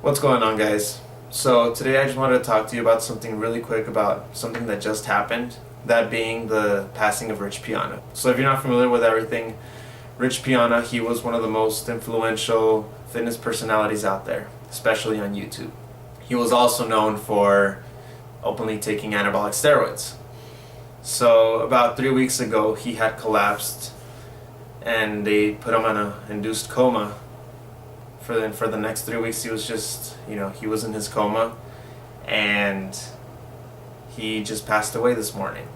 What's going on, guys? So today I just wanted to talk to you about something really quick, about something that just happened, that being the passing of Rich Piana. So if you're not familiar with everything, Rich Piana, he was one of the most influential fitness personalities out there, especially on YouTube. He was also known for openly taking anabolic steroids. So about 3 weeks ago he had collapsed and they put him in an induced coma. For the next 3 weeks he was just, he was in his coma, and he just passed away this morning.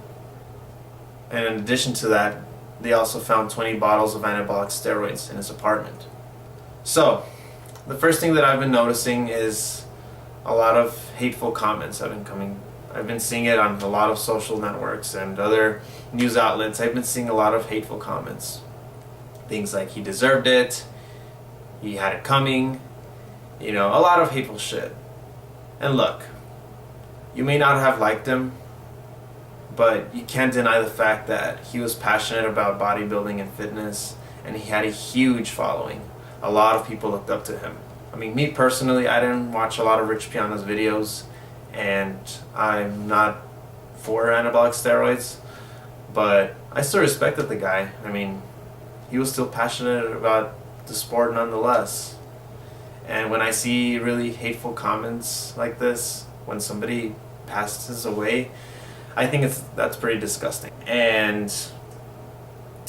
And in addition to that, they also found 20 bottles of anabolic steroids in his apartment. So the first thing that I've been noticing is a lot of hateful comments have been coming. I've been seeing it on a lot of social networks and other news outlets. I've been seeing a lot of hateful comments. Things like he deserved it, he had it coming, a lot of hateful shit. And look, you may not have liked him, but you can't deny the fact that he was passionate about bodybuilding and fitness, and he had a huge following. A lot of people looked up to him. I mean, me personally, I didn't watch a lot of Rich Piana's videos, and I'm not for anabolic steroids, but I still respected the guy. I mean, he was still passionate about the sport nonetheless. And when I see really hateful comments like this when somebody passes away, I think that's pretty disgusting. And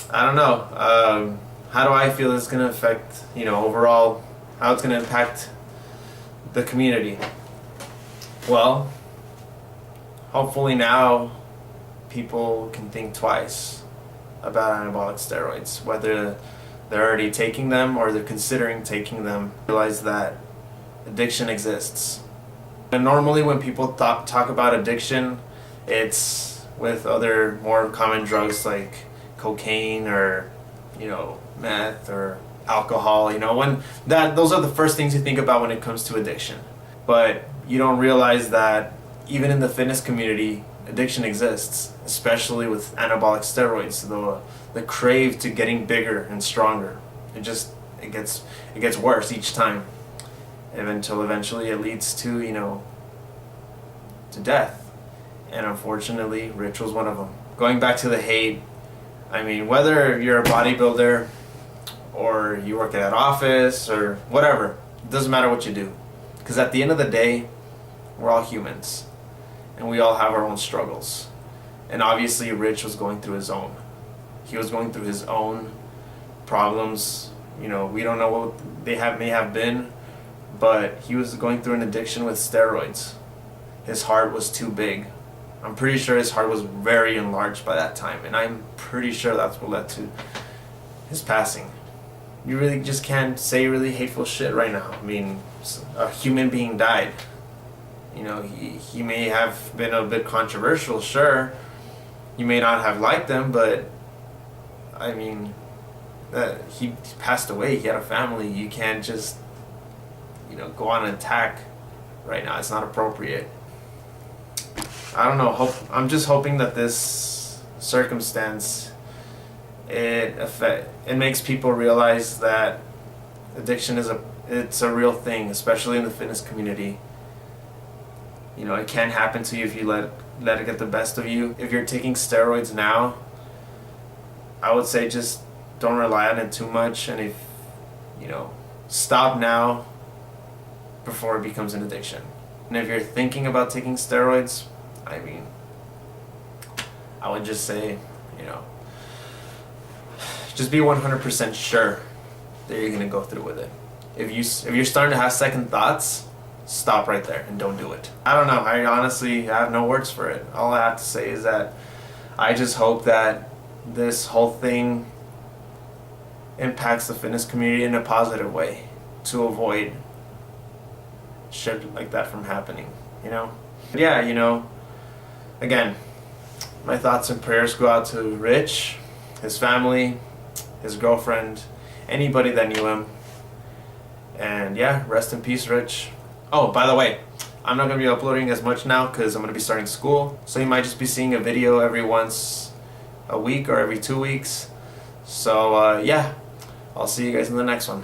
I don't know, how do I feel it's going to affect, overall, how it's going to impact the community? Well, hopefully now people can think twice about anabolic steroids, whether they're already taking them or they're considering taking them. Realize that addiction exists. And normally when people talk about addiction, it's with other more common drugs like cocaine or meth or alcohol. Those are the first things you think about when it comes to addiction. But you don't realize that even in the fitness community, addiction exists, especially with anabolic steroids. The crave to getting bigger and stronger, it gets worse each time, until eventually it leads to death. And unfortunately, Rich was one of them. Going back to the hate, I mean, whether you're a bodybuilder or you work at an office or whatever, it doesn't matter what you do, because at the end of the day, we're all humans and we all have our own struggles. And obviously Rich was going through his own. He was going through his own problems. We don't know what they may have been, but he was going through an addiction with steroids. His heart was too big. I'm pretty sure his heart was very enlarged by that time, and I'm pretty sure that's what led to his passing. You really just can't say really hateful shit right now. I mean, a human being died. He may have been a bit controversial, sure. You may not have liked him, but I mean, he passed away. He had a family. You can't just, go on an attack right now. It's not appropriate. I don't know. I'm just hoping that this circumstance, it makes people realize that addiction it's a real thing, especially in the fitness community. It can happen to you if you let it get the best of you. If you're taking steroids now, I would say just don't rely on it too much, and if stop now before it becomes an addiction. And if you're thinking about taking steroids, I mean, I would just say, just be 100% sure that you're gonna go through with it. If you're starting to have second thoughts, stop right there and don't do it. I don't know. I honestly have no words for it. All I have to say is that I just hope that this whole thing impacts the fitness community in a positive way to avoid shit like that from happening. Yeah, again, my thoughts and prayers go out to Rich, his family, his girlfriend, anybody that knew him. And yeah, rest in peace, Rich. Oh, by the way, I'm not going to be uploading as much now because I'm going to be starting school. So you might just be seeing a video every once a week or every 2 weeks. So yeah, I'll see you guys in the next one.